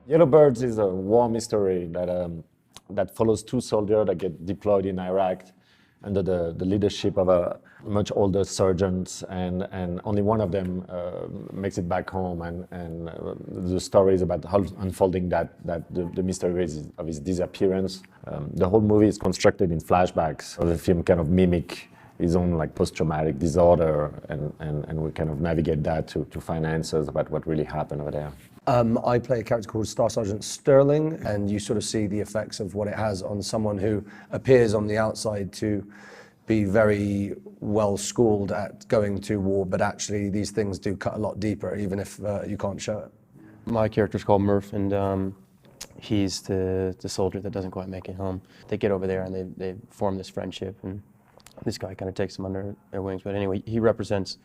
Yellow Birds is a war mystery that follows two soldiers that get deployed in Iraq under the leadership of a much older sergeant, and only one of them makes it back home, and the story is about how unfolding the mystery of his disappearance. The whole movie is constructed in flashbacks, so the film kind of mimic his own like post-traumatic disorder, and we kind of navigate that to find answers about what really happened over there. I play a character called Staff Sergeant Sterling, and you sort of see the effects of what it has on someone who appears on the outside to be very well schooled at going to war, but actually these things do cut a lot deeper, even if you can't show it. My character's called Murph, and he's the soldier that doesn't quite make it home. They get over there and they form this friendship, and this guy kind of takes them under their wings. But anyway, he represents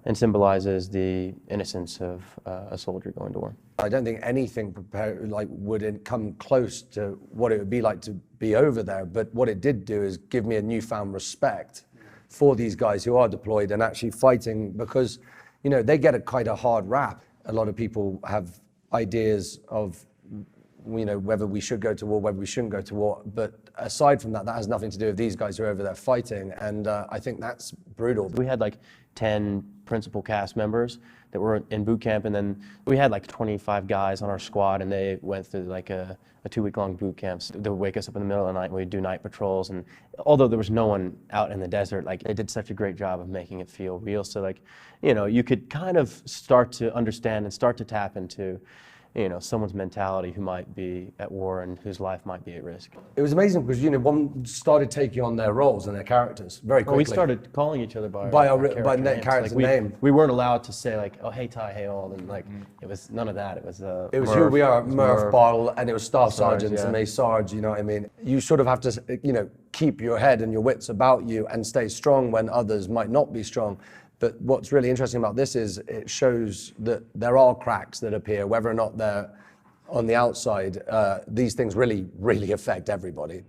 and symbolizes the innocence of a soldier going to war. I don't think anything would come close to what it would be like to be over there, but what it did do is give me a newfound respect for these guys who are deployed and actually fighting, because, you know, they get quite a hard rap. A lot of people have ideas of, you know, whether we should go to war, whether we shouldn't go to war, but aside from that, that has nothing to do with these guys who are over there fighting, and I think that's brutal. We had like 10 principal cast members that were in boot camp, and then we had like 25 guys on our squad, and they went through like a 2-week-long boot camp. So they would wake us up in the middle of the night, and we'd do night patrols, and although there was no one out in the desert, like they did such a great job of making it feel real, so like, you know, you could kind of start to understand and start to tap into, you know, someone's mentality who might be at war and whose life might be at risk. It was amazing because, you know, one started taking on their roles and their characters very quickly. Well, we started calling each other by character name. We weren't allowed to say like, oh, hey Ty, hey all, and like it was none of that. It was Murph, who we are, Murph, Bottle, and it was Staff Sergeants, and they Sarge. You know what I mean? You sort of have to, you know, keep your head and your wits about you and stay strong when others might not be strong. But what's really interesting about this is it shows that there are cracks that appear, whether or not they're on the outside. These things really, really affect everybody.